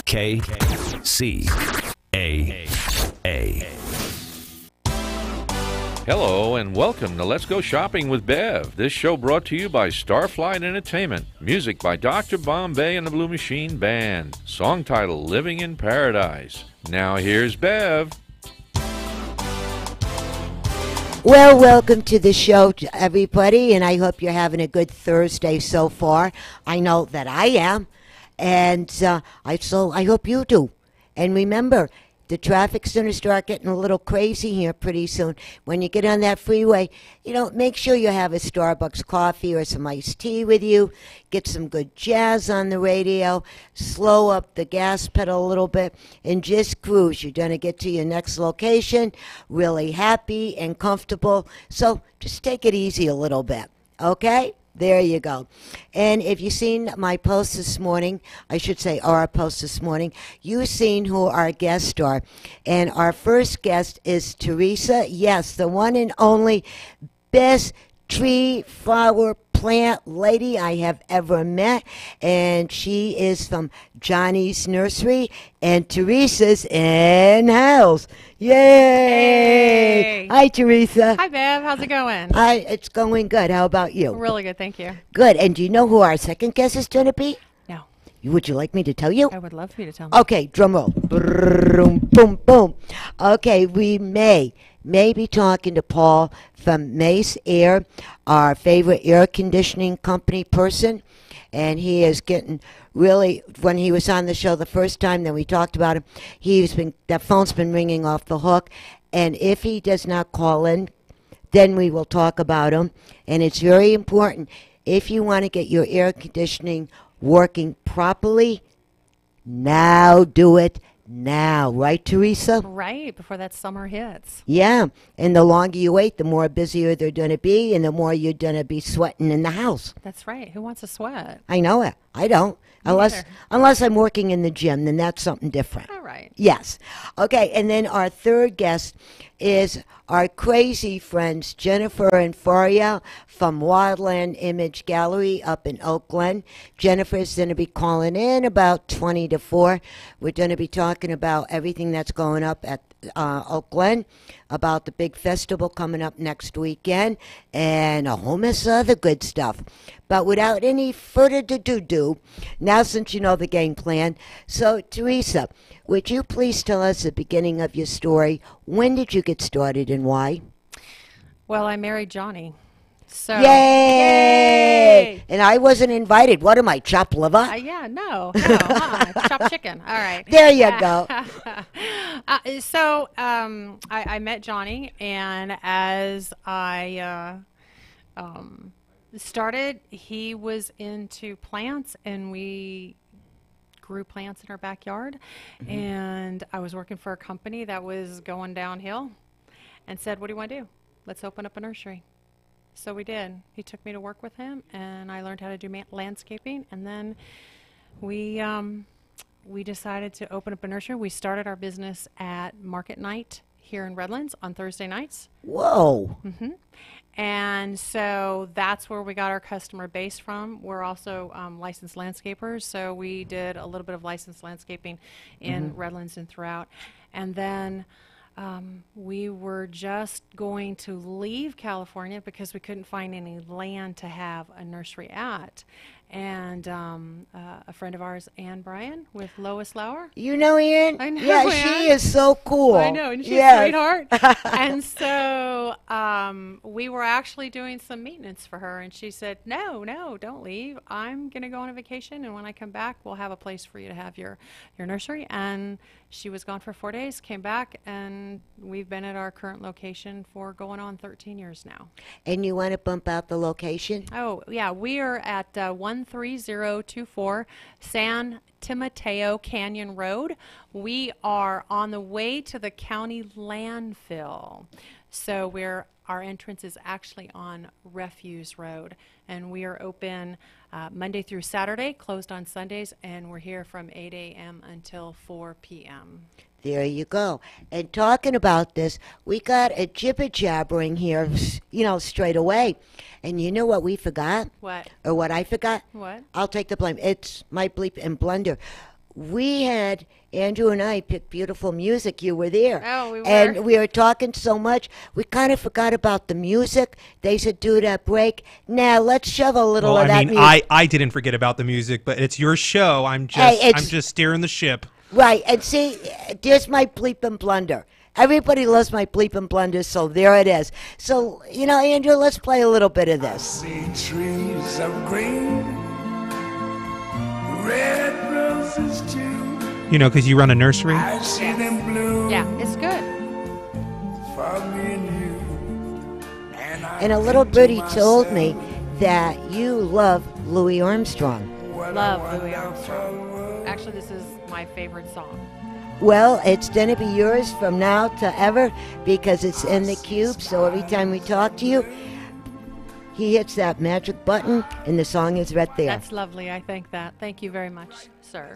KCAA. Hello and welcome to Let's Go Shopping with Bev. This show brought to you by Starflight Entertainment. Music by Dr. Bombay and the Blue Machine Band. Song title Living in Paradise. Now here's Bev. Well, welcome to the show, everybody, and I hope you're having a good Thursday so far. I know that I am, and I hope you do. And remember, the traffic's going to start getting a little crazy here pretty soon. When you get on that freeway, make sure you have a Starbucks coffee or some iced tea with you. Get some good jazz on the radio. Slow up the gas pedal a little bit and just cruise. You're going to get to your next location really happy and comfortable. So just take it easy a little bit, okay? There you go. And if you've seen my post this morning, I should say our post this morning, you've seen who our guests are. And our first guest is Teresa. Yes, the one and only best tree flower plant lady I have ever met. And she is from Johnny's Nursery. And Teresa's in house. Yay! Hey. Hi, Teresa. Hi, Bev. How's it going? It's going good. How about you? Really good, thank you. Good. And do you know who our second guest is going to be? No. Would you like me to tell you? I would love for you to tell me. Okay, drum roll. Boom, boom, boom. Okay, we may be talking to Paul from Mace Air, our favorite air conditioning company person. And he is getting really, when he was on the show the first time that we talked about him, that phone's been ringing off the hook. And if he does not call in, then we will talk about him. And it's very important, if you want to get your air conditioning working properly, now do it now. Right, Teresa? Right, before that summer hits. Yeah, and the longer you wait, the more busier they're going to be, and the more you're going to be sweating in the house. That's right. Who wants to sweat? I know it. I don't. Unless I'm working in the gym, then that's something different. All right. Yes. Okay, and then our third guest is our crazy friends Jennifer and Faria from Wildland Image Gallery up in Oak Glen. Jennifer's going to be calling in about 20 to 4. We're going to be talking about everything that's going up at Oak Glen, about the big festival coming up next weekend, and a whole mess of other good stuff. But without any further ado, now since you know the game plan, so Teresa, would you please tell us the beginning of your story? When did you get started and why? Well, I married Johnny. So Yay! And I wasn't invited. What am I, chopped liver? Yeah, no, chopped chicken. All right. There you go. I met Johnny, and as I started, he was into plants, and we grew plants in our backyard. Mm-hmm. And I was working for a company that was going downhill, and said, "What do you want to do? Let's open up a nursery." So we did. He took me to work with him, and I learned how to do landscaping. And then we decided to open up a nursery. We started our business at Market Night here in Redlands on Thursday nights. Whoa. Mm-hmm. And so that's where we got our customer base from. We're also licensed landscapers, so we did a little bit of licensed landscaping in Redlands and throughout. And then we were just going to leave California because we couldn't find any land to have a nursery at. And a friend of ours, Ann Bryan, with Lois Lauer. You know Ann? I know Yeah, Ann. she is so cool. I know, and she's a sweetheart. And so we were actually doing some maintenance for her, and she said, no, don't leave. I'm going to go on a vacation, and when I come back, we'll have a place for you to have your nursery. And she was gone for 4 days, came back, and we've been at our current location for going on 13 years now. And you want to bump out the location? Oh, yeah. We are at 13024 San Timoteo Canyon Road. We are on the way to the county landfill. So our entrance is actually on Refuse Road, and we are open Monday through Saturday, closed on Sundays, and we're here from 8 a.m. until 4 p.m. There you go. And talking about this, we got a jibber-jabbering here, straight away. And you know what we forgot? What? Or what I forgot? What? I'll take the blame. It's my bleep and blunder. we had Andrew and I picked beautiful music. You were there. Oh, we were. And we were talking so much, we kind of forgot about the music. They said, do that break. Now, let's shove a little Well, of I that mean, music. I didn't forget about the music, but it's your show. I'm Hey, just steering the ship. Right, and see, there's my bleep and blunder. Everybody loves my bleep and blunder, so there it is. So, Andrew, let's play a little bit of this. See trees of green, red roses too. Because you run a nursery. I see them bloom Yeah, it's good. for me and you. And a little birdie told me that you love Louis Armstrong. Love Louis Armstrong. Actually, this is my favorite song. Well, it's going to be yours from now to ever because it's in the cube. So every time we talk to you, he hits that magic button and the song is right there. That's lovely. I think that. Thank you very much, sir.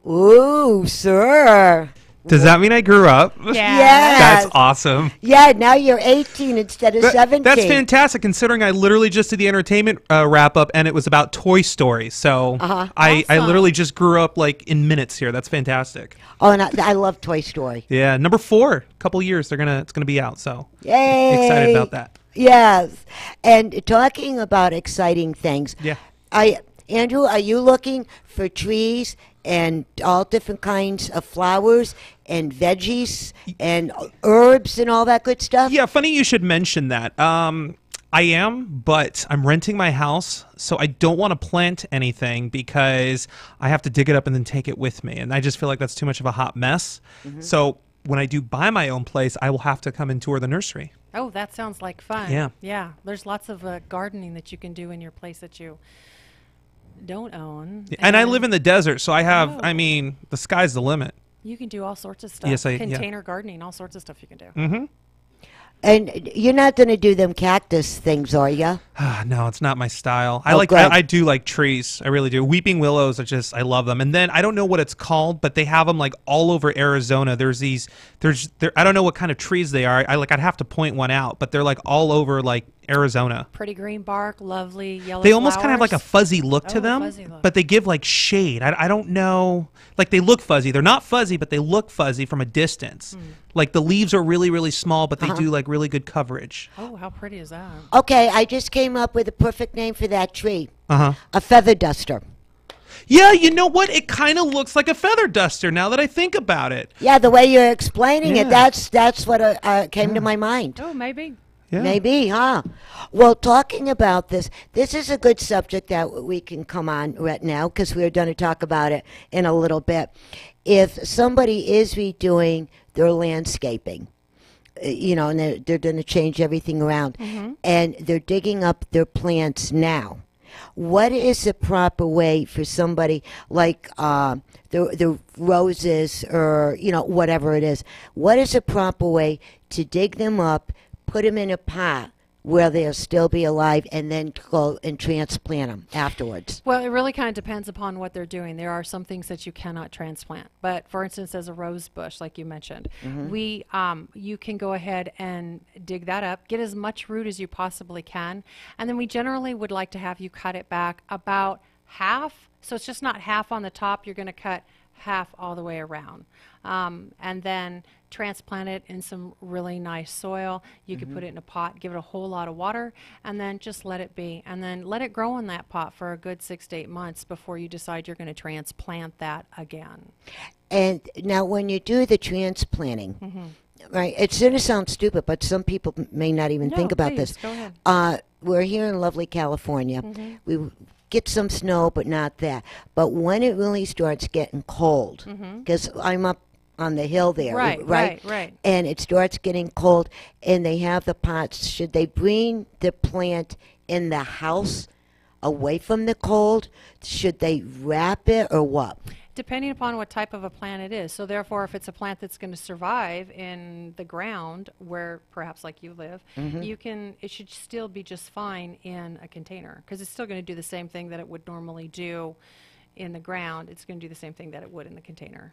Ooh, sir. Does that mean I grew up? Yeah. Yes. That's awesome. Yeah, now you're 18 instead of 17. That's fantastic, considering I literally just did the entertainment wrap up, and it was about Toy Story. So I Awesome. literally just grew up like in minutes here. That's fantastic. Oh, and I love Toy Story. Yeah, number 4, couple years. It's gonna be out. So Yay. excited about that. Yes. And talking about exciting things. Yeah. Andrew, are you looking for trees and all different kinds of flowers and veggies and herbs and all that good stuff? Yeah, funny you should mention that. I am, but I'm renting my house, so I don't want to plant anything because I have to dig it up and then take it with me, and I just feel like that's too much of a hot mess. So when I do buy my own place, I will have to come and tour the nursery. Oh, that sounds like fun. Yeah. Yeah. There's lots of gardening that you can do in your place that you don't own. And I live in the desert, so I have, Oh. I mean, the sky's the limit. You can do all sorts of stuff. Yes, yeah. Container gardening, all sorts of stuff you can do. Mm-hmm. And you're not going to do them cactus things, are you? No, it's not my style. Oh, good. I do like trees. I really do. Weeping willows, I love them. And then I don't know what it's called, but they have them like all over Arizona. I don't know what kind of trees they are. I'd have to point one out, but they're like all over like Arizona. Pretty green bark, lovely yellow They almost kind of have like a flowers. fuzzy look to Oh, them, fuzzy look. but they give like shade. I don't know. Like they look fuzzy. They're not fuzzy, but they look fuzzy from a distance. Like the leaves are really, really small, but they do like really good coverage. Oh, how pretty is that? Okay, I just came up with a perfect name for that tree. Uh-huh. A feather duster. Yeah, you know what? It kind of looks like a feather duster now that I think about it. Yeah, the way you're explaining it, Yeah. that's what came to my mind. Oh, maybe. Yeah. Maybe, huh? Well, talking about this is a good subject that we can come on right now because we're going to talk about it in a little bit. If somebody is redoing their landscaping, and they're going to change everything around, and they're digging up their plants now, what is the proper way for somebody like the roses or, whatever it is? What is the proper way to dig them up, put them in a pot where they'll still be alive, and then go and transplant them afterwards? Well, it really kind of depends upon what they're doing. There are some things that you cannot transplant. But for instance, as a rose bush, like you mentioned, you can go ahead and dig that up, get as much root as you possibly can. And then we generally would like to have you cut it back about half. So it's just not half on the top. You're going to cut half all the way around. And then transplant it in some really nice soil. You could put it in a pot, give it a whole lot of water, and then just let it be. And then let it grow in that pot for a good 6 to 8 months before you decide you're going to transplant that again. And now when you do the transplanting, right, it's going to sound stupid, but some people may not even No, think about please, this. go ahead. We're here in lovely California. We get some snow, but not that. But when it really starts getting cold, because I'm up on the hill there, Right. and it starts getting cold, and they have the pots. Should they bring the plant in the house away from the cold? Should they wrap it or what? Depending upon what type of a plant it is. So therefore, if it's a plant that's going to survive in the ground where perhaps like you live, it should still be just fine in a container because it's still going to do the same thing that it would normally do in the ground. It's going to do the same thing that it would in the container.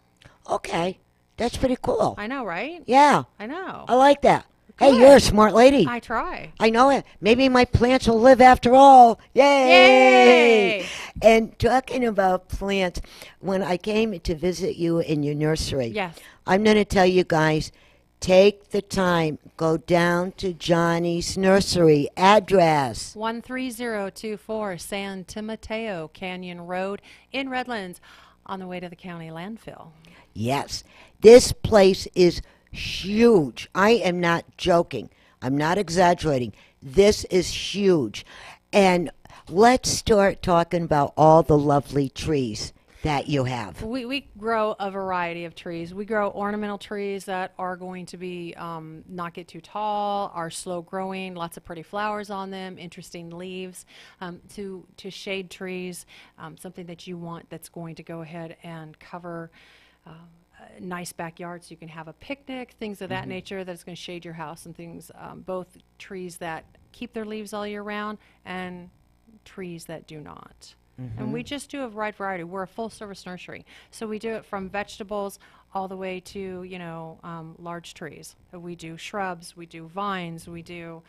Okay, that's pretty cool. I know, right? Yeah, I know. I like that. Hey, you're a smart lady. I try. I know it. Maybe my plants will live after all. Yay! Yay! And talking about plants, when I came to visit you in your nursery, Yes. I'm going to tell you guys, take the time, go down to Johnny's nursery address. 13024 San Timoteo Canyon Road in Redlands on the way to the county landfill. Yes, this place is huge. I am not joking. I'm not exaggerating. This is huge. And let's start talking about all the lovely trees that you have. We grow a variety of trees. We grow ornamental trees that are going to be not get too tall, are slow growing, lots of pretty flowers on them, interesting leaves, to shade trees, something that you want that's going to go ahead and cover a nice backyard so you can have a picnic, things of that nature that's going to shade your house, and things, both trees that keep their leaves all year round and trees that do not. And we just do a wide variety. We're a full-service nursery, so we do it from vegetables all the way to, you know, large trees. We do shrubs, we do vines, we do.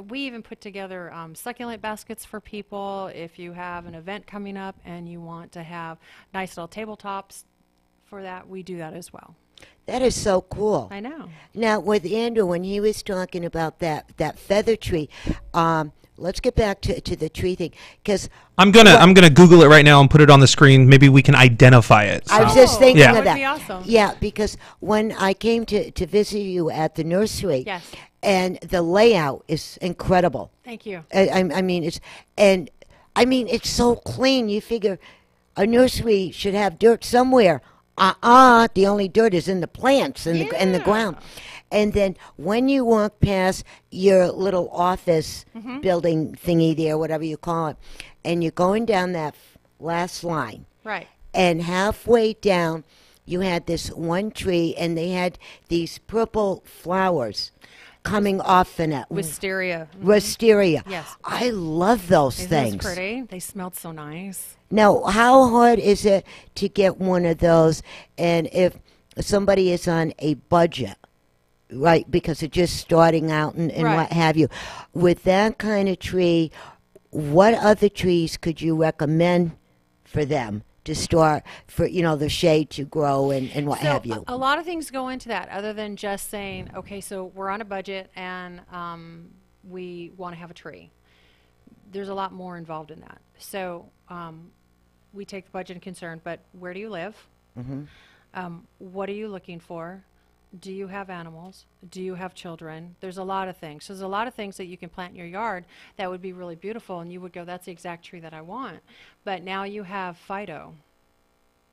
We even put together succulent baskets for people. If you have an event coming up and you want to have nice little tabletops for that, we do that as well. That is so cool. I know. Now, with Andrew, when he was talking about that feather tree, let's get back to the tree thing, because I'm gonna Google it right now and put it on the screen. Maybe we can identify it. I was So- just thinking Yeah. of That that. would be awesome. Yeah, because when I came to visit you at the nursery, Yes. and the layout is incredible. Thank you. I mean, it's so clean. You figure a nursery should have dirt somewhere. The only dirt is in the plants and the ground. And then when you walk past your little office building thingy there, whatever you call it, and you're going down that last line, Right. and halfway down, you had this one tree, and they had these purple flowers coming off in it. Wisteria. Wisteria. Yes. I love those Isn't things. this pretty? They smelled so nice. Now, how hard is it to get one of those? And if somebody is on a budget, right, because they're just starting out and Right. what have you, with that kind of tree, what other trees could you recommend for them to start, for, you know, the shade to grow and what have you? A lot of things go into that, other than just saying, okay, so we're on a budget and we want to have a tree. There's a lot more involved in that. So we take the budget into concern, but where do you live? What are you looking for? Do you have animals? Do you have children? There's a lot of things. So there's a lot of things that you can plant in your yard that would be really beautiful, and you would go, that's the exact tree that I want. But now you have Fido,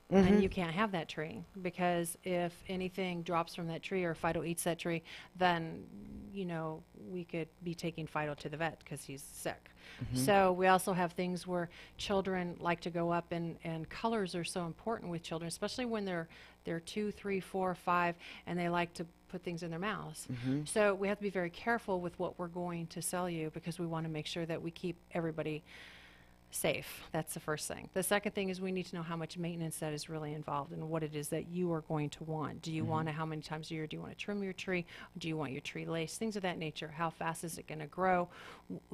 and you can't have that tree, because if anything drops from that tree or Fido eats that tree, then, you know, we could be taking Fido to the vet because he's sick. So we also have things where children like to go up, and colors are so important with children, especially when they're 2, 3, 4, 5, and they like to put things in their mouths. So we have to be very careful with what we're going to sell you, because we want to make sure that we keep everybody safe. That's the first thing. The second thing is we need to know how much maintenance that is really involved and what it is that you are going to want. Do you want to, how many times a year do you want to trim your tree? Do you want your tree laced? Things of that nature. How fast is it going to grow?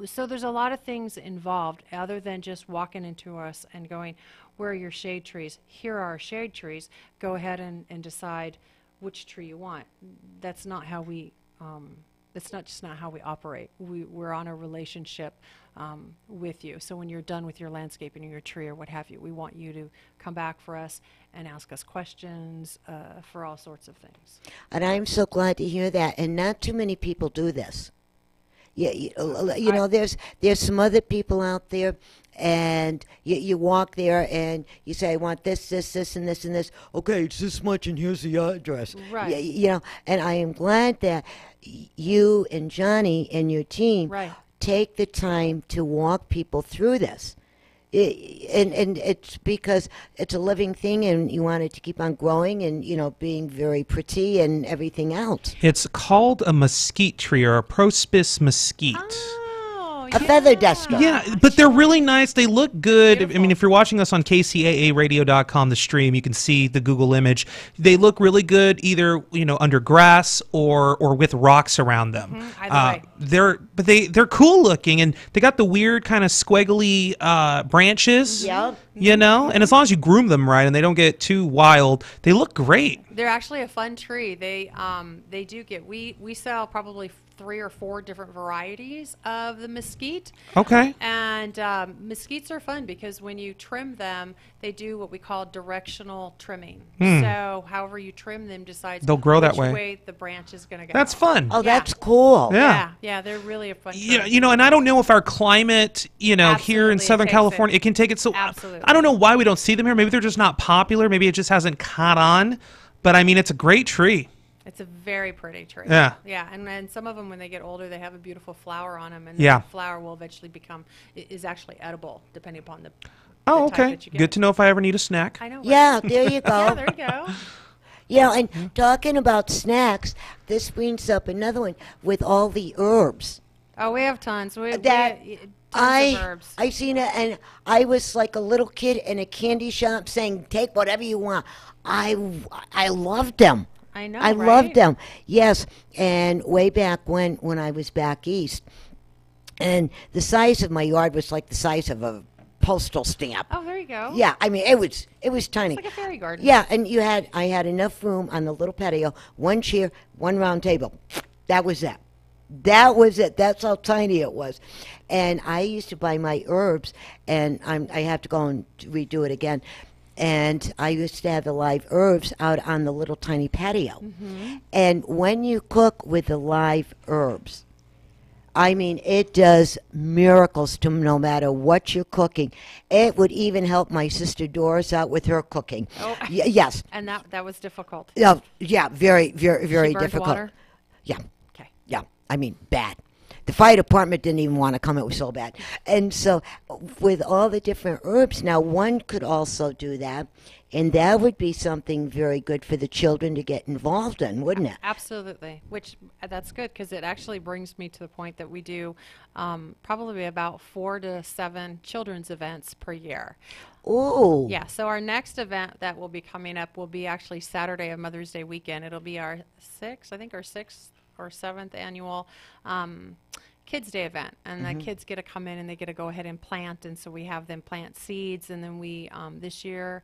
So there's a lot of things involved other than just walking into us and going, where are your shade trees? Here are our shade trees. Go ahead and decide which tree you want. That's not how we that's not how we operate. We're on a relationship with you. So when you're done with your landscaping or your tree or what have you, we want you to come back for us and ask us questions for all sorts of things. And I'm so glad to hear that. And not too many people do this. You know, there's some other people out there, and you walk there and you say, I want this, and this, and this. Okay, it's this much, and here's the address. Right. You know, and I am glad that you and Johnny and your team Right. take the time to walk people through this. And it's because it's a living thing, and you want it to keep on growing and, you know, being very pretty and everything else. It's called a mesquite tree, or a prospis mesquite. Oh, A feather duster. Yeah, but they're really nice. They look good. I mean, if you're watching us on KCAAradio.com, the stream, you can see the Google image. They look really good either, under grass or with rocks around them. Either way. They're cool looking, and they got the weird kind of squiggly branches. Yep. And as long as you groom them right and they don't get too wild, they look great. They're actually a fun tree. They do get, we sell probably 3 or 4 different varieties of the mesquite. Okay. And mesquites are fun because when you trim them, they do what we call directional trimming. So however you trim them decides They'll grow that which way. the branch is going to go. That's fun. Oh, that's cool. Yeah. Yeah, they're really a fun tree. Yeah, and I don't know if our climate, here in Absolutely, Southern it takes California, it. it can take it so. Absolutely. I don't know why we don't see them here. Maybe they're just not popular. Maybe it just hasn't caught on. But I mean, it's a great tree. It's a very pretty tree. Yeah. Yeah, and some of them, when they get older, they have a beautiful flower on them, and Yeah. the flower will eventually is actually edible, depending upon the Oh, type okay. that you get. Good to know if I ever need a snack. I know. right? Yeah, there you Yeah, go. there you go. And talking about snacks, this brings up another one with all the herbs. Oh, we have tons. We That tons of herbs. I seen it, and I was like a little kid in a candy shop saying, "Take whatever you want." I loved them. I know, I right? loved them. Yes, and way back when I was back east, and the size of my yard was like the size of a postal stamp. Oh, there you go. Yeah, I mean it was tiny. It's like a fairy garden. Yeah, and I had enough room on the little patio, 1 chair, 1 round table. That was it. That was it. That's how tiny it was. And I used to buy my herbs, and I have to go and redo it again. And I used to have the live herbs out on the little tiny patio. And when you cook with the live herbs, I mean, it does miracles to no matter what you're cooking. It would even help my sister Doris out with her cooking. Oh. Yes. And that was difficult. Yeah, very, very, very She burned difficult. water? Yeah. Okay. Yeah. I mean, bad. The fire department didn't even want to come. It was so bad. And so with all the different herbs, now one could also do that, and that would be something very good for the children to get involved in, wouldn't it? Absolutely, which that's good because it actually brings me to the point that we do probably about 4 to 7 children's events per year. Ooh. Yeah, so our next event that will be coming up will be actually Saturday of Mother's Day weekend. It'll be our 6th or 7th annual Kids Day event, and the kids get to come in and they get to go ahead and plant, and so we have them plant seeds, and then we this year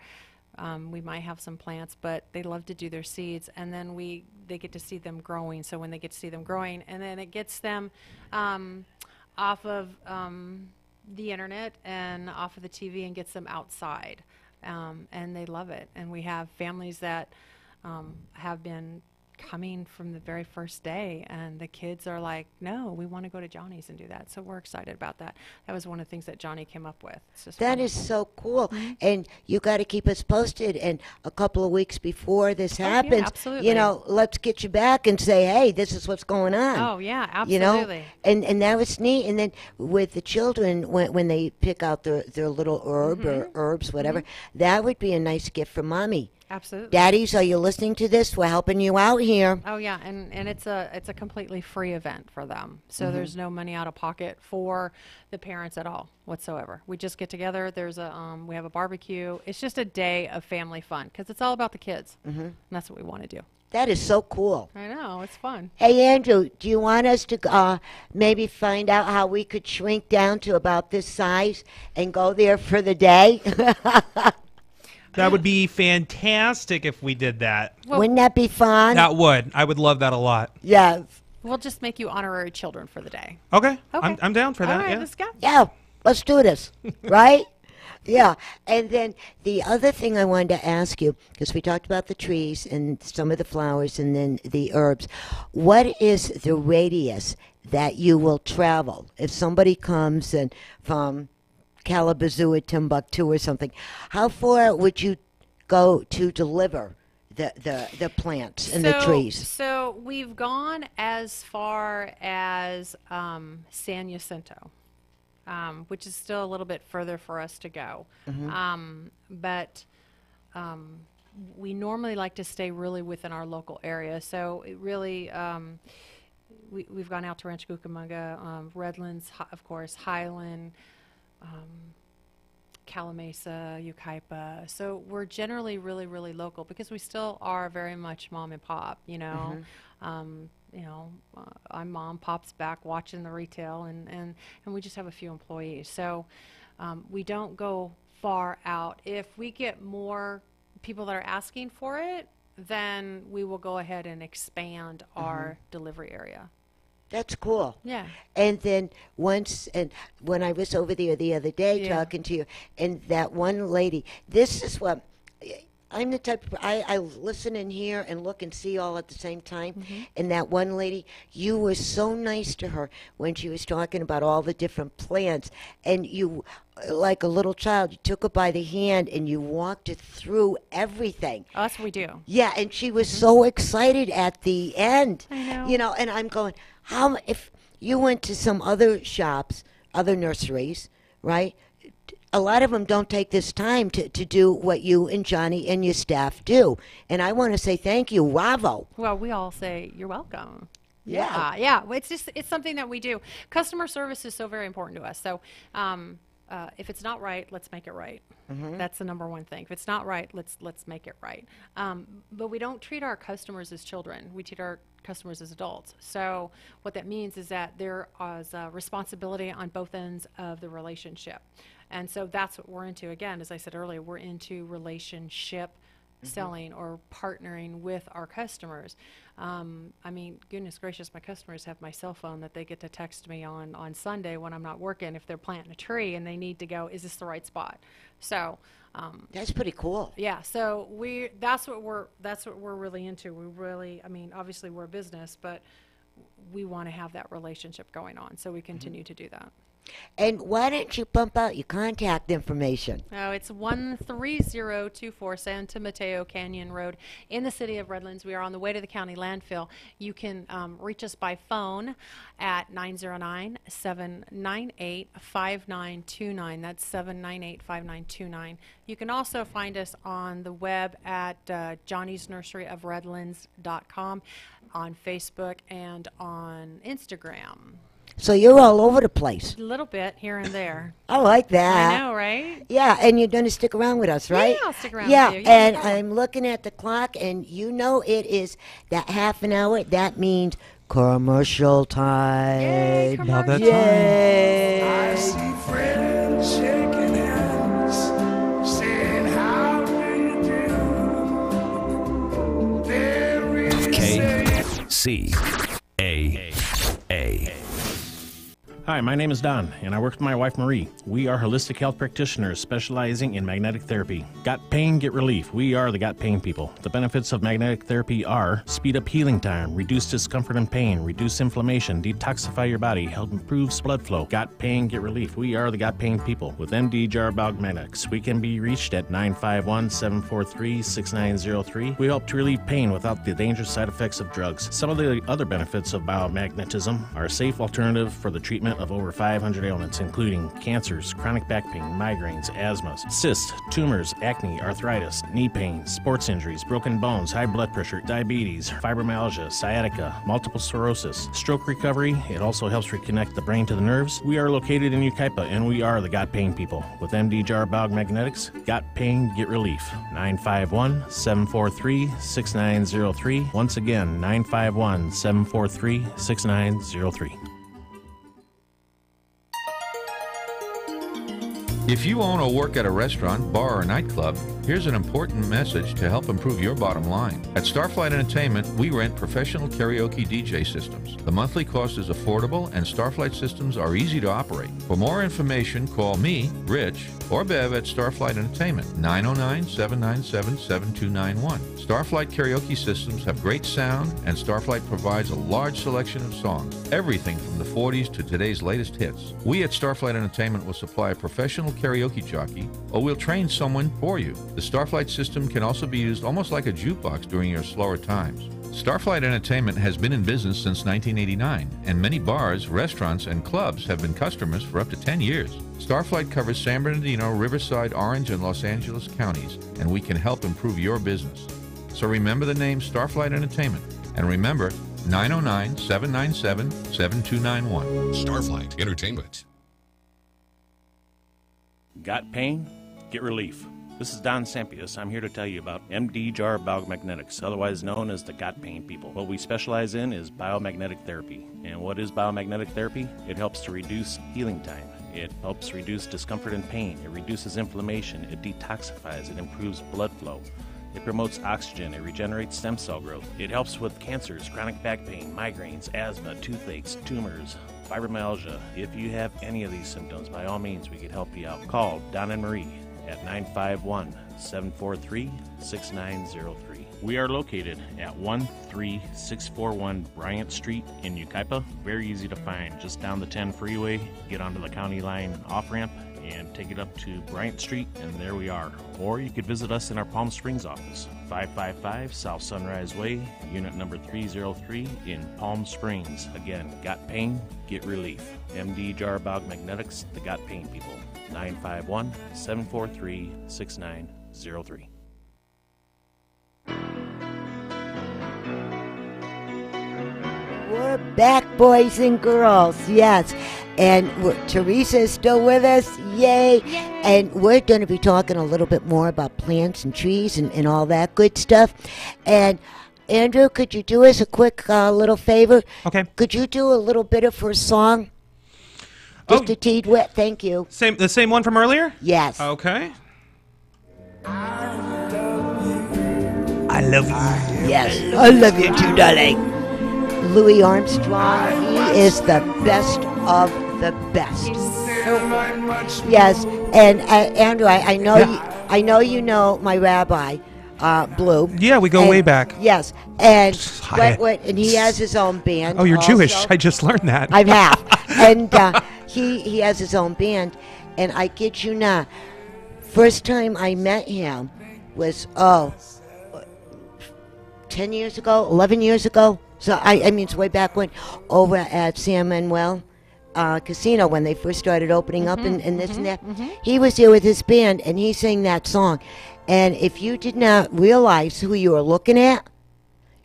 we might have some plants, but they love to do their seeds, and then they get to see them growing. So when they get to see them growing, and then it gets them off of the internet and off of the TV and gets them outside, and they love it. And we have families that have been coming from the very first day, and the kids are like, no, we want to go to Johnny's and do that. So we're excited about that. That was one of the things that Johnny came up with. It's just That fun. is so cool. And you got to keep us posted. And a couple of weeks before this yeah, happens, absolutely. let's get you back and say, hey, this is what's going on. Oh yeah, You know, absolutely. and that was neat. And then with the children, when they pick out their little herb or herbs, whatever, that would be a nice gift for mommy. Absolutely. Daddies, are you listening to this? We're helping you out here. Oh yeah, and it's a completely free event for them. So there's no money out of pocket for the parents at all whatsoever. We just get together. There's we have a barbecue. It's just a day of family fun because it's all about the kids, and that's what we want to do. That is so cool. I know, it's fun. Hey, Andrew, do you want us to maybe find out how we could shrink down to about this size and go there for the day? That would be fantastic if we did that. Well, Wouldn't that be fun? That would. I would love that a lot. Yes. we'll just make you honorary children for the day. Okay. Okay. I'm down for All that. right, Yeah. let's go. Yeah, let's do this, right? Yeah, and then the other thing I wanted to ask you, because we talked about the trees and some of the flowers and then the herbs, what is the radius that you will travel? If somebody comes and from Kalamazoo or Timbuktu or something, how far would you go to deliver the plants and the trees? So we've gone as far as San Jacinto. Which is still a little bit further for us to go. But we normally like to stay really within our local area. So it really, we've gone out to Rancho Cucamonga, Redlands, of course, Highland, Calamasa, Yucaipa. So we're generally really, really local because we still are very much mom and pop, you know. I'm mom, pop's back watching the retail, and we just have a few employees. So we don't go far out. If we get more people that are asking for it, then we will go ahead and expand our delivery area. That's cool. Yeah. And then when I was over there the other day talking to you, and that one lady, this is what I'm the type of, I listen and hear and look and see all at the same time. And that one lady, you were so nice to her when she was talking about all the different plants, and you, like a little child, you took her by the hand and you walked her through everything. Oh, that's what we do. Yeah, and she was so excited at the end. I know. You know, and I'm going, how if you went to some other shops, other nurseries, right? A lot of them don't take this time to do what you and Johnny and your staff do. And I want to say thank you. Bravo. Well, we all say you're welcome. Yeah. Yeah. Well, it's something that we do. Customer service is so very important to us. So if it's not right, let's make it right. That's the number one thing. If it's not right, let's make it right. But we don't treat our customers as children. We treat our customers as adults. So what that means is that there is a responsibility on both ends of the relationship. And so that's what we're into. Again, as I said earlier, we're into relationship selling or partnering with our customers. I mean, goodness gracious, my customers have my cell phone that they get to text me on Sunday when I'm not working if they're planting a tree and they need to go, is this the right spot? So that's pretty cool. yeah, so that's what we're really into. We really, I mean, obviously we're a business, but we want to have that relationship going on, so we continue to do that. And why don't you bump out your contact information? Oh, it's 13024 Santa Mateo Canyon Road in the city of Redlands. We are on the way to the county landfill. You can reach us by phone at 909-798-5929. That's 798-5929. You can also find us on the web at johnnysnurseryofredlands.com, on Facebook, and on Instagram. So you're all over the place. A little bit here and there. I like that. I know, right? Yeah, and you're going to stick around with us, right? Yeah, I'll stick around yeah, with you. and Yeah. I'm looking at the clock, and you know it is that half an hour. That means commercial time. Yay, Love that commercial. Yay. I see friends shaking hands, saying, how do you do? They're really saying, KCAA. Hi, my name is Don, and I work with my wife Marie. We are holistic health practitioners specializing in magnetic therapy. Got pain, get relief. We are the Got Pain people. The benefits of magnetic therapy are speed up healing time, reduce discomfort and pain, reduce inflammation, detoxify your body, help improve blood flow. Got pain, get relief. We are the Got Pain people. With MD Jar Magnetics, we can be reached at 951-743-6903. We help to relieve pain without the dangerous side effects of drugs. Some of the other benefits of biomagnetism are a safe alternative for the treatment of over 500 ailments, including cancers, chronic back pain, migraines, asthma, cysts, tumors, acne, arthritis, knee pain, sports injuries, broken bones, high blood pressure, diabetes, fibromyalgia, sciatica, multiple sclerosis, stroke recovery. It also helps reconnect the brain to the nerves. We are located in Yucaipa, and we are the Got Pain people. With MD Jar Magnetics, got pain, get relief. 951-743-6903. Once again, 951-743-6903. If you own or work at a restaurant, bar, or nightclub, here's an important message to help improve your bottom line. At Starflight Entertainment, we rent professional karaoke DJ systems. The monthly cost is affordable, and Starflight systems are easy to operate. For more information, call me, Rich, or Bev at Starflight Entertainment, 909-797-7291. Starflight karaoke systems have great sound, and Starflight provides a large selection of songs, everything from the 40s to today's latest hits. We at Starflight Entertainment will supply a professional karaoke jockey, or we'll train someone for you. The Starflight system can also be used almost like a jukebox during your slower times. Starflight Entertainment has been in business since 1989, and many bars, restaurants, and clubs have been customers for up to 10 years. Starflight covers San Bernardino, Riverside, Orange, and Los Angeles counties, and we can help improve your business. So remember the name Starflight Entertainment, and remember, 909-797-7291. Starflight Entertainment. Got pain? Get relief. This is Don Sampius. I'm here to tell you about MD Jar Biomagnetics, otherwise known as the Got Pain people. What we specialize in is biomagnetic therapy. And what is biomagnetic therapy? It helps to reduce healing time. It helps reduce discomfort and pain. It reduces inflammation. It detoxifies. It improves blood flow. It promotes oxygen. It regenerates stem cell growth. It helps with cancers, chronic back pain, migraines, asthma, toothaches, tumors, fibromyalgia. If you have any of these symptoms, by all means, we can help you out. Call Don and Marie at 951-743-6903. We are located at 13641 Bryant Street in Yucaipa. Very easy to find. Just down the 10 freeway, get onto the county line off-ramp, and take it up to Bryant Street, and there we are. Or you could visit us in our Palm Springs office, 555 South Sunrise Way, unit number 303 in Palm Springs. Again, got pain? Get relief. MD Jar Biomagnetics, the Got Pain people. 951-743-6903. We're back, boys and girls. Yes. And Teresa is still with us. Yay. And we're going to be talking a little bit more about plants and trees and all that good stuff. And Andrew, could you do us a quick little favor? Okay. Could you do a little bit of her song? Just a teed wet. Thank you. The same one from earlier? Yes. Okay. I love you. Yes. I love you too, darling. Louis Armstrong, he is the best of the best. Yes, and Andrew, I know you know my rabbi, Blue. Yeah, we go way back. Yes, and and he has his own band. Oh, you're also. Jewish. I just learned that. I'm half, and he has his own band, and I kid you not, first time I met him was 10 years ago, 11 years ago. So, I mean, it's way back when, over at San Manuel Casino, when they first started opening up and this and that. He was there with his band, and he sang that song. And if you did not realize who you were looking at,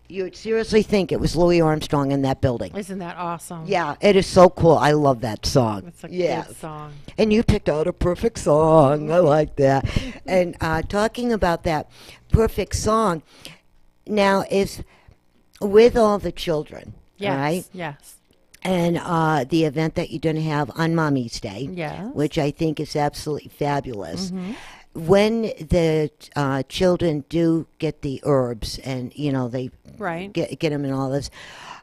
you would seriously think it was Louis Armstrong in that building. Isn't that awesome? Yeah, it is so cool. I love that song. It's a good song. And you picked out a perfect song. I like that. And talking about that perfect song, now is with all the children, right? Yes. And the event that you're going to have on Mommy's Day, Yes. which I think is absolutely fabulous. When the children do get the herbs and, they get them and all this,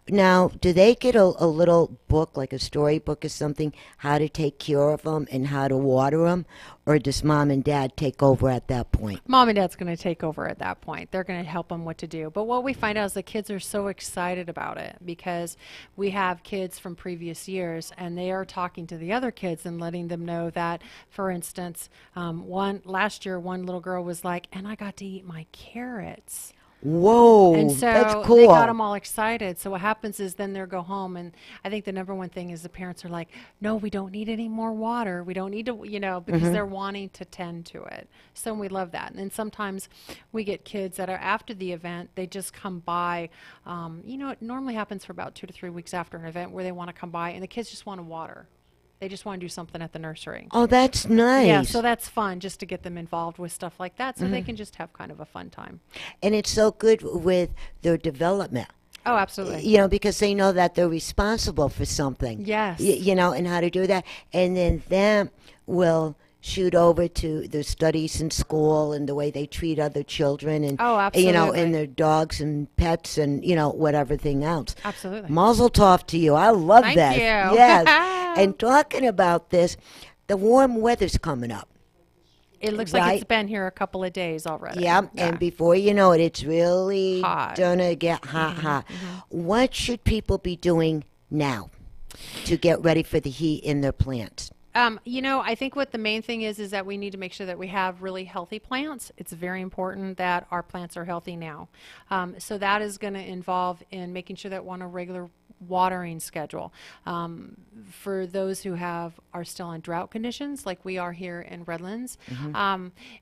now, do they get a little book, like a storybook or something, how to take care of them and how to water them? Or does Mom and Dad take over at that point? Mom and Dad's going to take over at that point. They're going to help them what to do. But what we find out is the kids are so excited about it because we have kids from previous years and they are talking to the other kids and letting them know that, for instance, last year one little girl was like, and I got to eat my carrots. Whoa, and so that's cool. they got them all excited. So what happens is then they'll go home, and I think the number one thing is the parents are like, no, we don't need any more water. We don't need to, because they're wanting to tend to it. So we love that. And then sometimes we get kids that are after the event, they just come by. It normally happens for about 2 to 3 weeks after an event where they want to come by, and the kids just want to water. They just want to do something at the nursery. Oh, that's nice. Yeah, so that's fun just to get them involved with stuff like that so they can just have kind of a fun time. And it's so good with their development. Oh, absolutely. Because they know that they're responsible for something. Yes. And how to do that. And then that will shoot over to their studies in school and the way they treat other children and absolutely. And their dogs and pets and whatever thing else. Absolutely. Mazel tov to you. I love Thank that. you. Yes. And talking about this, the warm weather's coming up. It looks like it's been here a couple of days already. Yeah, and before you know it, it's really hot. Gonna get hot. What should people be doing now to get ready for the heat in their plants? I think what the main thing is that we need to make sure that we have really healthy plants. It's very important that our plants are healthy now. So that is going to involve in making sure that we're on a regular watering schedule. For those who are still on drought conditions, like we are here in Redlands,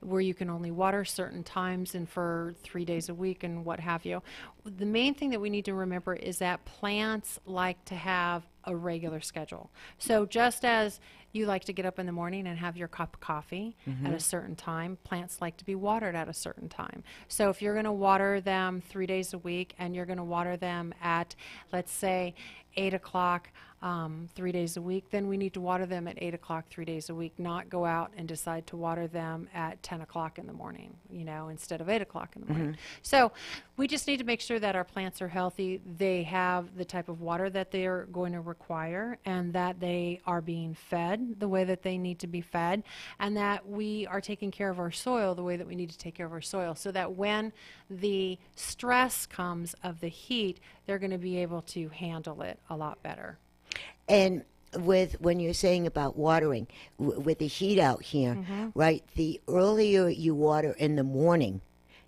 where you can only water certain times and for 3 days a week and what have you. The main thing that we need to remember is that plants like to have a regular schedule. So just as you like to get up in the morning and have your cup of coffee at a certain time, plants like to be watered at a certain time. So if you're going to water them 3 days a week and you're going to water them at, let's say, 8 o'clock 3 days a week, then we need to water them at 8 o'clock 3 days a week, not go out and decide to water them at 10 o'clock in the morning, instead of 8 o'clock in the morning. So we just need to make sure that our plants are healthy, they have the type of water that they're going to require, and that they are being fed the way that they need to be fed, and that we are taking care of our soil the way that we need to take care of our soil, so that when the stress comes of the heat, they're going to be able to handle it a lot better. And when you're saying about watering, with the heat out here, right, the earlier you water in the morning,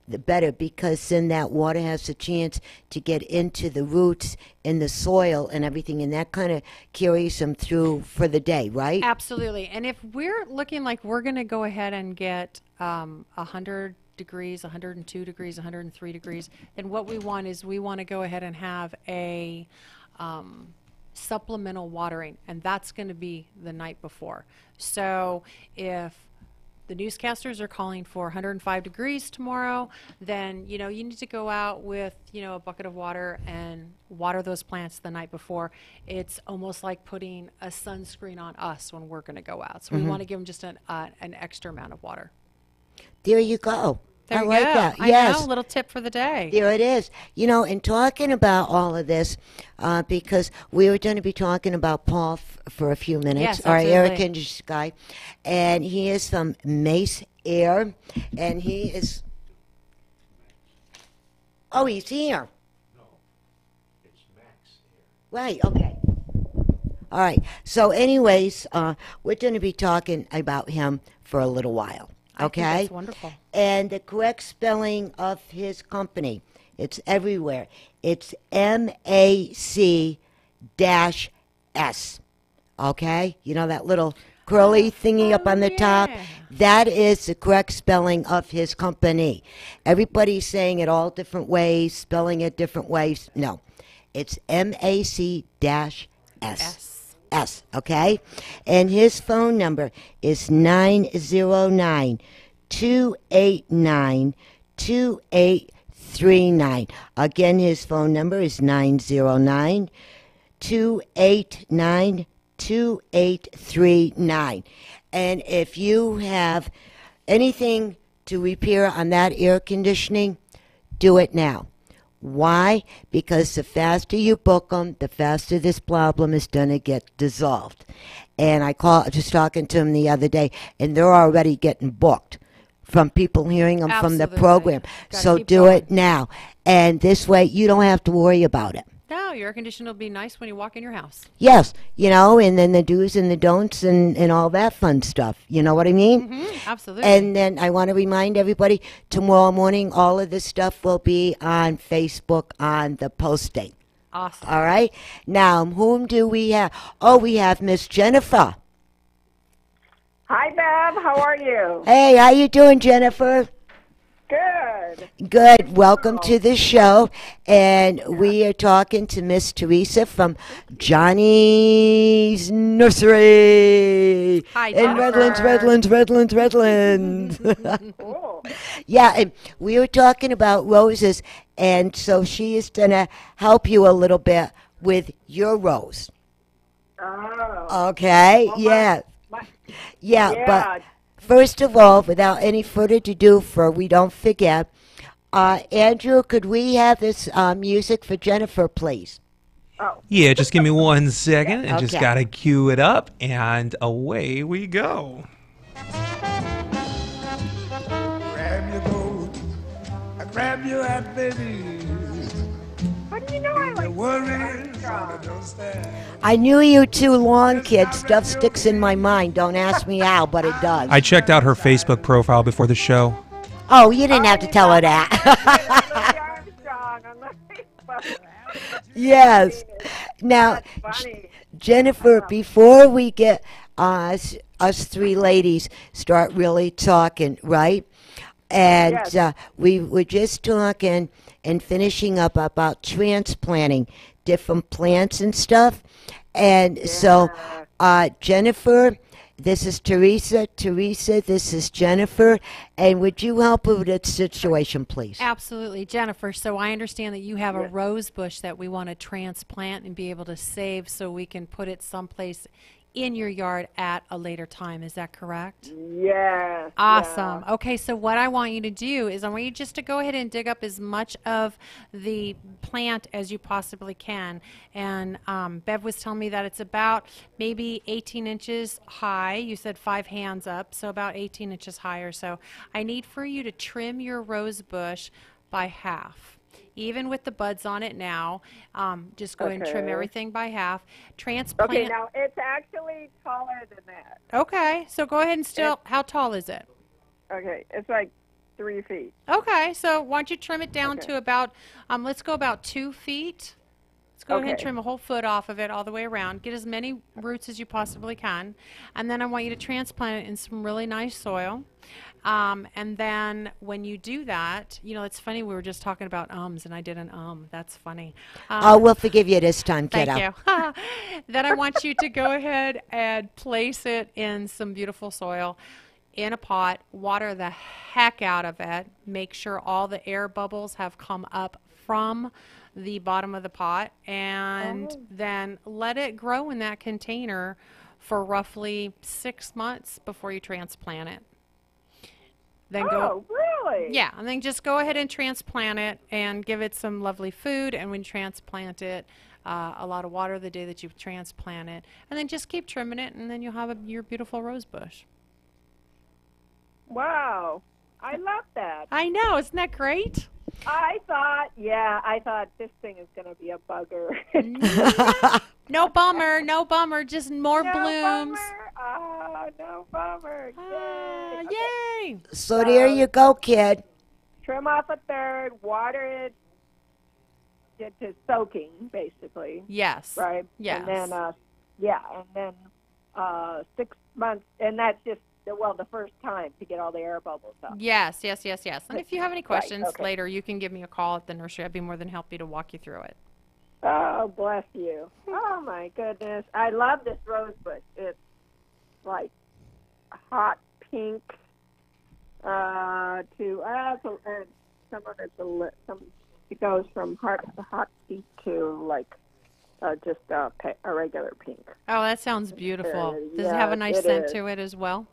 the better, because then that water has a chance to get into the roots in the soil and everything, and that kind of carries them through for the day, right? Absolutely. And if we're looking like we're going to go ahead and get 100 degrees, 102 degrees, 103 degrees, then what we want to go ahead and have a supplemental watering, and that's going to be the night before. So if the newscasters are calling for 105 degrees tomorrow, then you need to go out with a bucket of water and water those plants the night before. It's almost like putting a sunscreen on us when we're going to go out. So we want to give them just an extra amount of water. There you go. There I you like go. that. I Yes. know, a little tip for the day. There it is. And talking about all of this, because we were going to be talking about Paul for a few minutes, Yes, our air absolutely. conditioning guy, and he is from Mace Air, and he is. Oh, he's here. Right. Okay. All right. So, anyways, we're going to be talking about him for a little while. I Okay. think that's wonderful. And the correct spelling of his company, it's everywhere. It's MAC-S. Okay? You know that little curly thingy up on the top? yeah. That is the correct spelling of his company. Everybody's saying it all different ways, spelling it different ways. No. It's MAC-S. S, okay? And his phone number is 909-289-2839. Again, his phone number is 909-289-2839. And if you have anything to repair on that air conditioning, do it now. Why? Because the faster you book them, the faster this problem is going to get dissolved. And I was talking to him the other day, and they're already getting booked from people hearing them from the Absolutely. program. Gotta So keep do going. it now. And this way, you don't have to worry about it. No, your air conditioner will be nice when you walk in your house. Yes, and then the do's and the don'ts and all that fun stuff. You know what I mean? Absolutely. And then I want to remind everybody, tomorrow morning, all of this stuff will be on Facebook on the posting. Awesome. All right? Now, whom do we have? Oh, we have Miss Jennifer. Hi, Bev. How are you? Hey, how you doing, Jennifer? Good. Good. Welcome to the show. And we are talking to Miss Teresa from Johnny's Nursery. Hi, in Jennifer. Redlands. Cool. Yeah, and we were talking about roses, and so she is going to help you a little bit with your rose. Oh. Okay? Well, Yeah. Yeah, yeah. but first of all, without any further ado, for we don't forget, Andrew, could we have this music for Jennifer, please? Oh. Yeah, just give me 1 second and just Okay. gotta cue it up, and away we go. Grab your goat, grab your hat, baby. How do you know I Your like worries on the doorstep. I knew you too long, kid. Stuff sticks in my mind. Don't ask me how, but it does. I checked out her Facebook profile before the show. Oh, you didn't have to tell her that. Louis Armstrong. Yes. Now, That's funny. Jennifer, before we get us three ladies start really talking, right? And Yes. we were just talking and finishing up about transplanting different plants and stuff. And so, Jennifer, this is Teresa. Teresa, this is Jennifer. And would you help with that situation, please? Absolutely, Jennifer. So I understand that you have a rose bush that we want to transplant and be able to save so we can put it someplace in your yard at a later time. Is that correct? Yes. Awesome. Yeah. Okay, so what I want you to do is I want you just to go ahead and dig up as much of the plant as you possibly can. And Bev was telling me that it's about maybe 18 inches high. You said 5 hands up, so about 18 inches higher. So I need for you to trim your rose bush by half. Even with the buds on it now, just go ahead and trim Okay. everything by half. Transplant. Okay, now it's actually taller than that. Okay, so go ahead and still, how tall is it? Okay, it's like 3 feet. Okay, so why don't you trim it down Okay. to about, let's go about 2 feet. Let's go ahead and Okay. trim a whole foot off of it all the way around. Get as many roots as you possibly can. And then I want you to transplant it in some really nice soil. And then when you do that, you know, it's funny, we were just talking about ums, and I did an That's funny. Oh, we'll forgive you this time, Thank kiddo. you. Then I want you to go ahead and place it in some beautiful soil in a pot, water the heck out of it, make sure all the air bubbles have come up from the bottom of the pot, and then let it grow in that container for roughly 6 months before you transplant it. Then Oh, really? yeah, and then just go ahead and transplant it and give it some lovely food. And when you transplant it, a lot of water the day that you transplant it. And then just keep trimming it, and then you'll have your beautiful rose bush. Wow. I love that. I know, isn't that great? I thought this thing is going to be a bugger. No bummer, no bummer, just more No blooms. bummer. Oh, no bummer. Ah, Yay. Okay. yay! So there you go, kid. Trim off a third, water it, get to soaking, basically. Yes. Right? Yes. And then, 6 months, and that's just, the first time to get all the air bubbles up. Yes, yes, yes, yes. And if you have any questions okay. later, you can give me a call at the nursery. I'd be more than happy to walk you through it. Oh, bless you. Oh, my goodness. I love this rose bush. It's like hot pink and some of it's it goes from hot pink to like just a regular pink. Oh, that sounds beautiful. Does it yeah, have a nice it scent is. to it as well?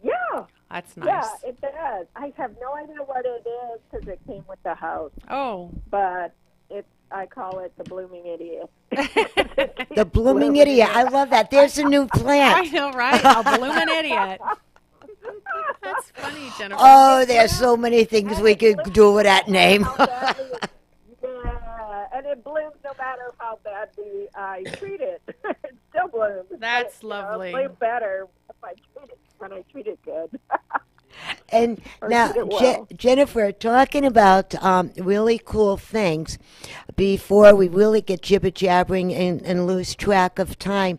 Yeah. That's nice. Yeah, it does. I have no idea what it is because it came with the house, Oh. but I call it the blooming idiot. The blooming idiot. I love that. There's a new I plant. know, right? A blooming idiot. That's funny, Jennifer. Oh, there's so many things we could do with that name. Yeah, and it blooms no matter how badly I treat it. It still blooms. That's It lovely. blooms better when I treat it good. And Or now, did it well. Jennifer, talking about really cool things, before we really get jibber-jabbering and lose track of time,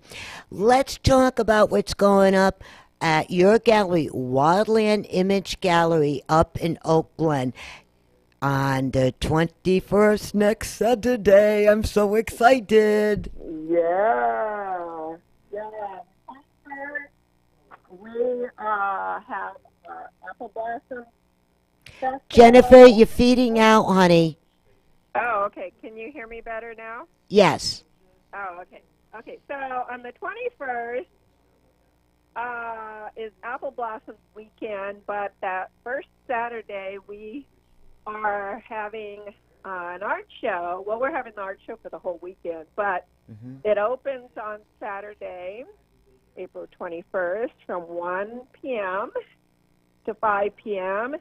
let's talk about what's going up at your gallery, Wildland Image Gallery up in Oak Glen, on the 21st, next Saturday. I'm so excited. Yeah. We have apple blossom festival. Jennifer, you're feeding out, honey. Oh, okay. Can you hear me better now? Yes. Oh, okay. Okay, so on the 21st is Apple Blossom weekend, but that first Saturday we are having an art show. Well, we're having an art show for the whole weekend, but it opens on Saturday, April 21st, from 1 p.m. to 5 p.m.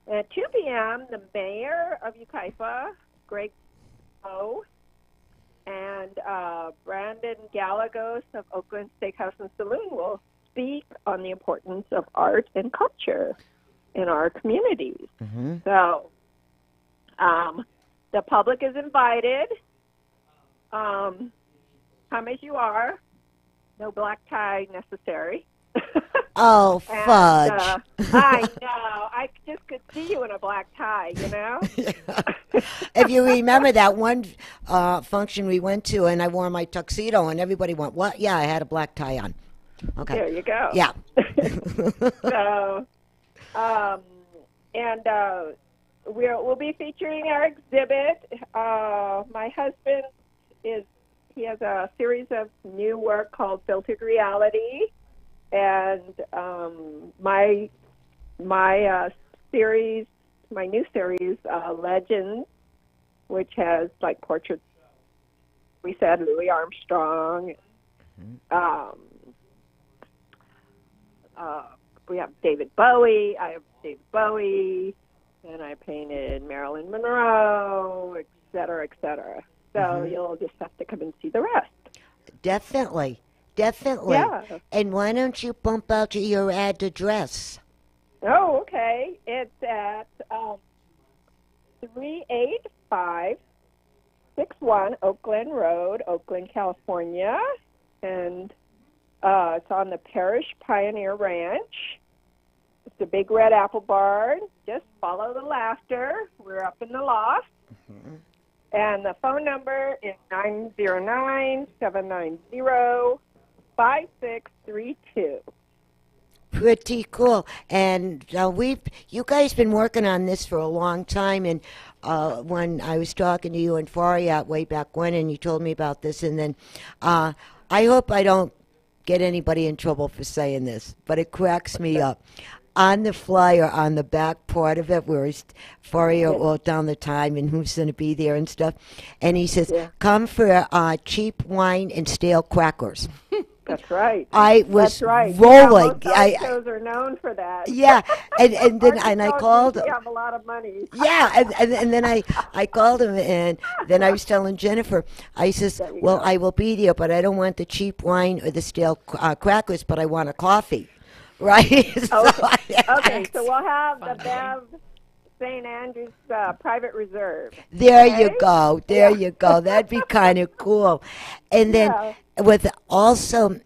And at 2 p.m., the mayor of Ukaipa, Greg O., and Brandon Galagos of Oakland Steakhouse and Saloon will speak on the importance of art and culture in our communities. So the public is invited. Come as you are. No black tie necessary. Oh, fudge. I know. I just could see you in a black tie, you know? If you remember that one function we went to, and I wore my tuxedo, and everybody went, "What?" Yeah, I had a black tie on. Okay. There you go. Yeah. So, we'll be featuring our exhibit. My husband he has a series of new work called Filtered Reality, and my series, my new series, Legends, which has like portraits. We said Louis Armstrong. We have David Bowie. I have David Bowie, and I painted Marilyn Monroe, et cetera, et cetera. So you'll just have to come and see the rest. Definitely. Yeah. And why don't you bump out your address? Oh, okay. It's at 38561 Oakland Road, Oakland, California. And it's on the Parish Pioneer Ranch. It's a big red apple barn. Just follow the laughter. We're up in the loft. And the phone number is 909-790-5632. Pretty cool. And you guys been working on this for a long time. And when I was talking to you and Faria way back when, and you told me about this, and then I hope I don't get anybody in trouble for saying this, but it cracks me up. On the flyer, on the back part of it, where Faria wrote down the time and who's going to be there and stuff, and he says, "Come for cheap wine and stale crackers." That's right. I was rolling. Yeah, most shows are known for that. Yeah, and then I called. You have a lot of money. Yeah, and then I called him, and then I was telling Jennifer, I says, "Well, I will be there, but I don't want the cheap wine or the stale crackers, but I want a coffee." Right? Okay, so we'll have the Bev St. Andrews Private Reserve. There you go. You go. That'd be kind of cool. And then with also,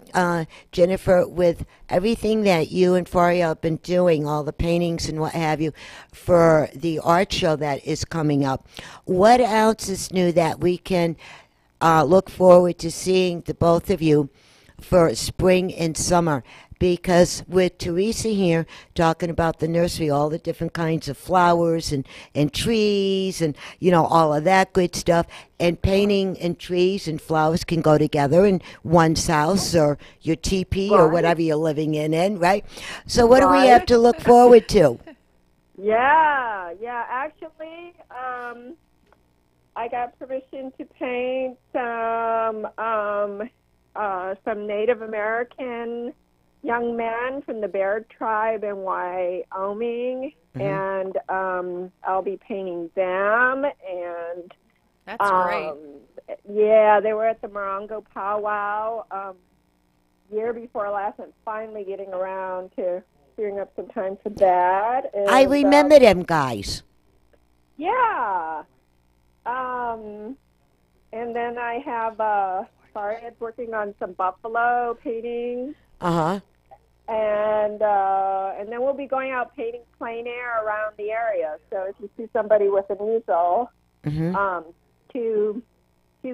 Jennifer, with everything that you and Faria have been doing, all the paintings and what have you, for the art show that is coming up, what else is new that we can look forward to seeing the both of you for spring and summer? Because with Teresa here talking about the nursery, all the different kinds of flowers and trees and, all of that good stuff, and painting and trees and flowers can go together in one's house or your teepee or whatever you're living in, right? So what do we have to look forward to? Yeah. Actually, I got permission to paint some Native American young men from the Bear tribe in Wyoming, and I'll be painting them. And that's great. Yeah, they were at the Morongo powwow year before last, and finally getting around to freeing up some time for that. And, I remember them guys. Yeah. And then I have Faria's working on some buffalo paintings. And then we'll be going out painting plein air around the area. So if you see somebody with an easel, two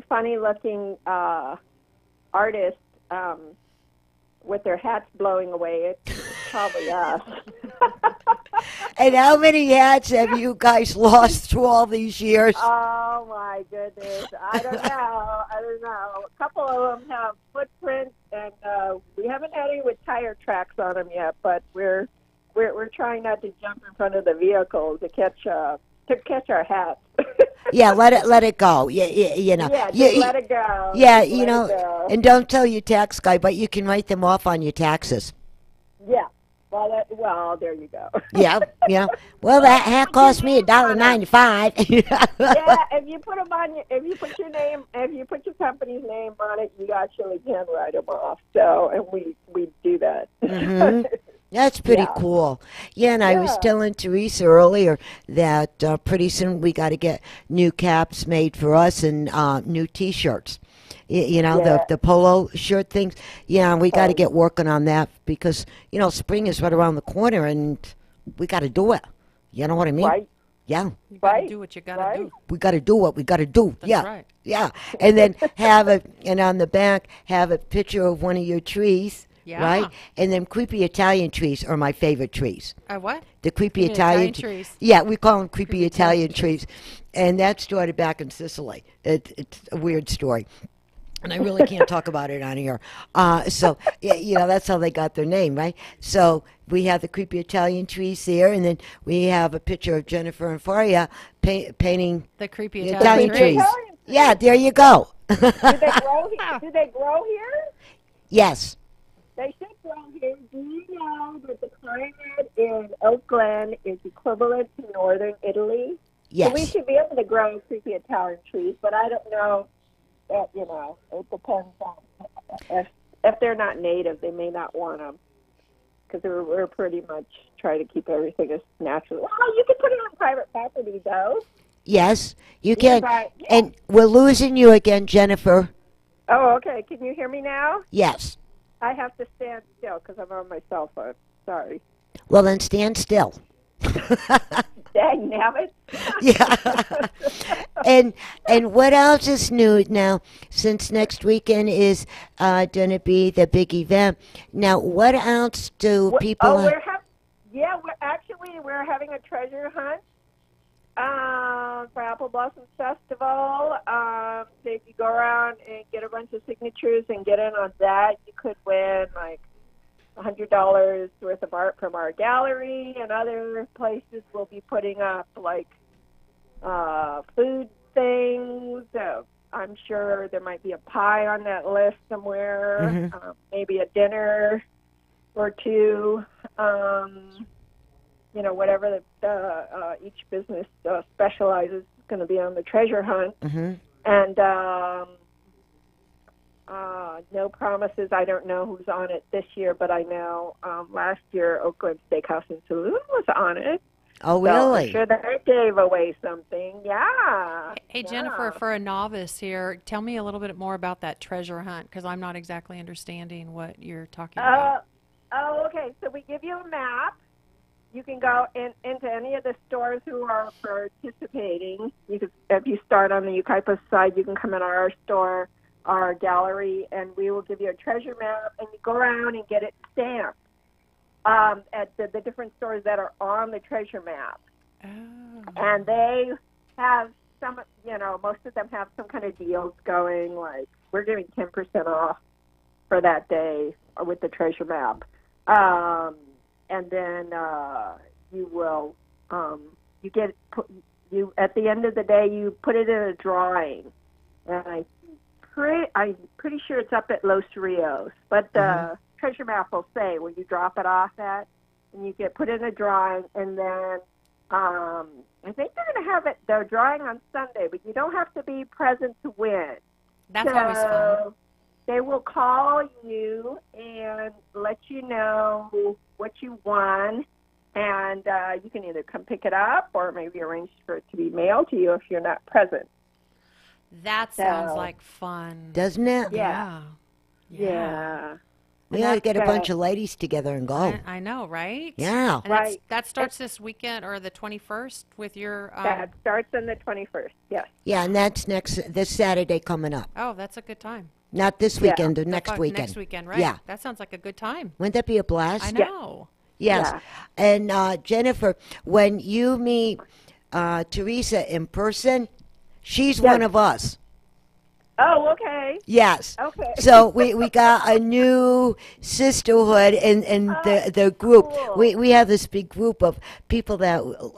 funny-looking artists with their hats blowing away, it's probably us. And how many hats have you guys lost through all these years? Oh, my goodness. I don't know. A couple of them have footprints, and we haven't had any with tire tracks on them yet, but we're trying not to jump in front of the vehicles to catch our hats. Yeah, let it go. Yeah, just let it go. Yeah, let it go. And don't tell your tax guy, but you can write them off on your taxes. Yeah. Well, there you go. Yeah. Well, that hat cost me $1.95. Yeah, if you put your company's name on it, you actually can write them off. So, and we do that. That's pretty Yeah. cool. Yeah, and I was Yeah. telling Teresa earlier that pretty soon we got to get new caps made for us and new T-shirts. You know, Yeah. the polo shirt things. Yeah, we got to Right. get working on that because, you know, spring is right around the corner and we got to do it. You know what I mean? Right. Yeah. You gotta Right. do what you gotta Right. do. We got to do what we got to do. That's yeah. right. Yeah. And then have a, and on the back, have a picture of one of your trees. Yeah. Right? And then creepy Italian trees are my favorite trees. What? The creepy You mean Italian, trees? Yeah, we call them creepy Creepy Italian trees. And that started back in Sicily. It's a weird story. And I really can't talk about it on here. So, yeah, you know, that's how they got their name, right? So we have the creepy Italian trees there, and then we have a picture of Jennifer and Faria painting The creepy the Italian, Italian trees. Italian trees. Yeah, there you go. Do they grow here? Do they grow here? Yes. They should grow here. Do you know that the climate in Oak Glen is equivalent to northern Italy? So we Yes. should be able to grow creepy Italian trees, but I don't know. That, you know, it depends on if they're not native, they may not want them because we're pretty much trying to keep everything as natural. Well, you can put it on private property, though. Yes, you can can. buy- yeah. And we're losing you again, Jennifer. Oh, okay. Can you hear me now? Yes. I have to stand still because I'm on my cell phone. Sorry. Well, then stand still. Dang nabbit. Yeah. and what else is new now? Since next weekend is going to be the big event. Now, what else do people? Oh, we're having a treasure hunt for Apple Blossom Festival. So if you go around and get a bunch of signatures and get in on that, you could win like $100 worth of art from our gallery, and other places will be putting up like food things. I'm sure there might be a pie on that list somewhere, maybe a dinner or two. You know, whatever each business specializes is going to be on the treasure hunt. And no promises. I don't know who's on it this year, but I know last year Oakland Steakhouse and Saloon was on it. Oh, So really? I'm sure that gave away something. Yeah. Hey, Jennifer, Yeah. for a novice here, tell me a little bit more about that treasure hunt because I'm not exactly understanding what you're talking about. Okay. So we give you a map. You can go into any of the stores who are participating. You can, if you start on the Ukaipa side, you can come in our store, our gallery, and we will give you a treasure map, and you go around and get it stamped at the different stores that are on the treasure map. Oh. And they have some, you know, most of them have some kind of deals going, like we're giving 10% off for that day with the treasure map. And then you will, you get, you at the end of the day, you put it in a drawing. And I'm pretty sure it's up at Los Rios, but the treasure map will say where you drop it off at, and you get put in a drawing, and then I think they're going to have it, the drawing on Sunday, but you don't have to be present to win. That's always fun. They will call you and let you know what you won, and you can either come pick it up or maybe arrange for it to be mailed to you if you're not present. That sounds So- like fun. Doesn't it? Yeah. Yeah. We ought to get a bunch of ladies together and go. I know, right? Yeah. And Right. that starts this weekend or the 21st with your. That starts on the 21st, yes. Yeah, and that's this Saturday coming up. Oh, that's a good time. Not this Yeah. weekend, the next weekend. Next weekend, right? Yeah. That sounds like a good time. Wouldn't that be a blast? I know. Yes. Yeah. And Jennifer, when you meet Teresa in person, she's one of us. Oh, okay. Yes. Okay. So we got a new sisterhood in the group. cool. We have this big group of people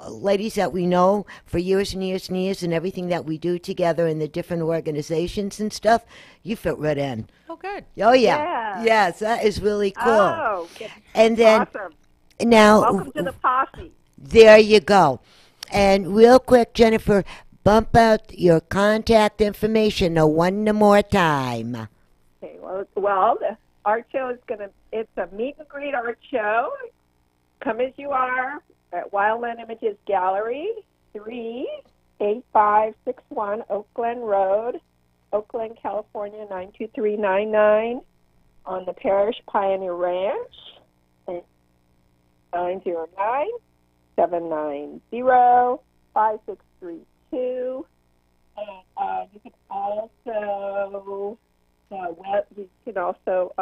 ladies that we know for years and years and years, and everything that we do together in the different organizations and stuff. You fit right in. Oh, good. Oh yeah. Yeah. Yes, that is really cool. Oh, And then awesome. now Welcome to the posse. there you go. And real quick, Jennifer, bump out your contact information one more time. Okay, well, the art show is it's a meet and greet art show. come as you are at Wildland Images Gallery, 38561 Oak Glen Road, Oakland, California, 92399, on the Parish Pioneer Ranch, 909-790-5632. And you can also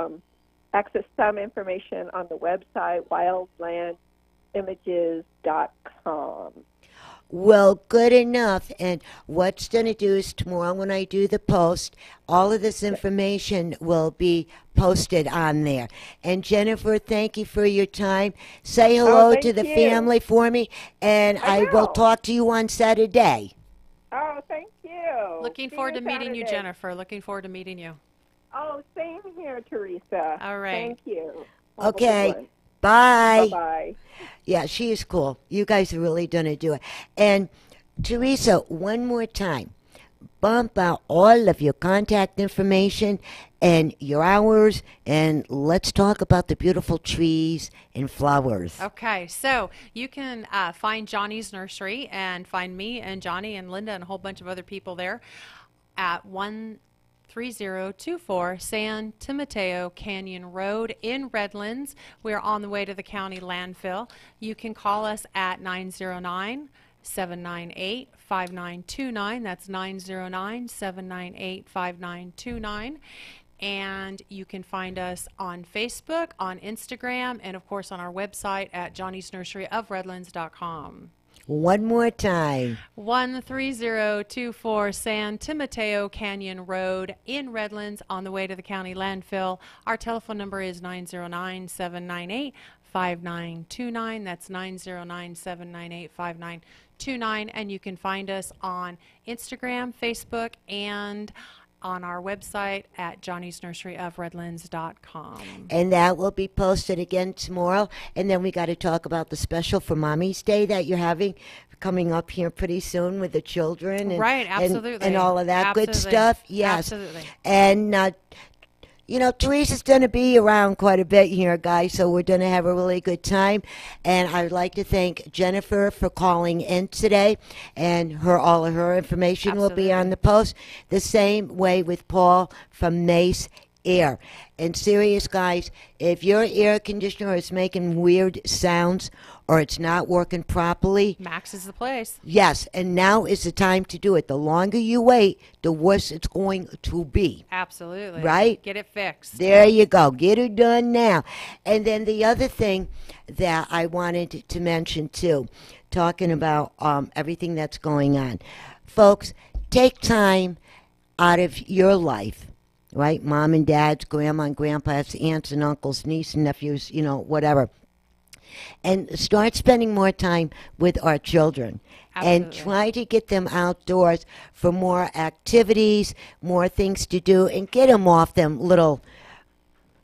access some information on the website wildlandimages.com. Well, good enough. And what's going to do is tomorrow when I do the post, all of this information will be posted on there. And Jennifer, thank you for your time. Say hello thank to the you. family for me, and I will will. talk to you on Saturday. Oh, thank you. Looking See forward to you meeting you, Saturday. Jennifer. Looking forward to meeting you. Oh, same here, Teresa. All right. Thank you. Have a good Okay. one. Bye. Bye-bye. Yeah, she is cool. You guys are really going to do it. And Teresa, one more time, bump out all of your contact information and your hours, and let's talk about the beautiful trees and flowers. Okay, so you can find Johnny's Nursery and find me and Johnny and Linda and a whole bunch of other people there at 13024 San Timoteo Canyon Road in Redlands. We're on the way to the county landfill. You can call us at 909-798-5929. That's 909-798-5929. And you can find us on Facebook, on Instagram, and of course on our website at johnnysnurseryofredlands.com. One more time. 13024 San Timoteo Canyon Road in Redlands on the way to the county landfill. Our telephone number is 909-798-5929. That's 909-798-5929. And you can find us on Instagram, Facebook, and on our website at johnnysnurseryofredlands.com. And that will be posted again tomorrow. And then we got to talk about the special for Mommy's Day that you're having coming up here pretty soon with the children. And, Right, absolutely. And all of that good Absolutely. stuff. Yes. Absolutely. And, you know, Teresa's going to be around quite a bit here, guys, so we're going to have a really good time. And I would like to thank Jennifer for calling in today, and all of her information will be on the post. The same way with Paul from Mace Air. And serious, guys, if your air conditioner is making weird sounds or it's not working properly, Max is the place. yes, and now is the time to do it. The longer you wait, the worse it's going to be. Absolutely. Right? Get it fixed. There you go. Get it done now. And then the other thing that I wanted to mention, too, talking about everything that's going on. Folks, take time out of your life, right? Mom and dad's, grandma and grandpa's, aunts and uncles, nieces and nephews, you know, whatever. And start spending more time with our children. And Absolutely. try to get them outdoors for more activities, more things to do, and get them off them little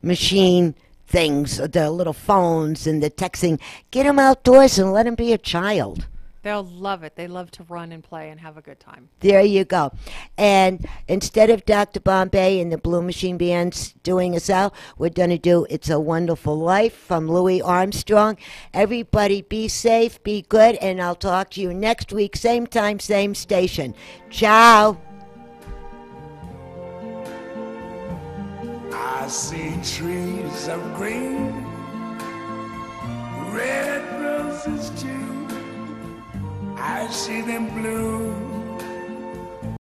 machine things, the little phones and the texting. Get them outdoors and let them be a child. They'll love it. They love to run and play and have a good time. There you go. And instead of Dr. Bombay and the Blue Machine Band's doing us out, we're going to do It's a Wonderful Life from Louis Armstrong. Everybody be safe, be good, and I'll talk to you next week, same time, same station. Ciao. I see trees of green, red roses too. I see them bloom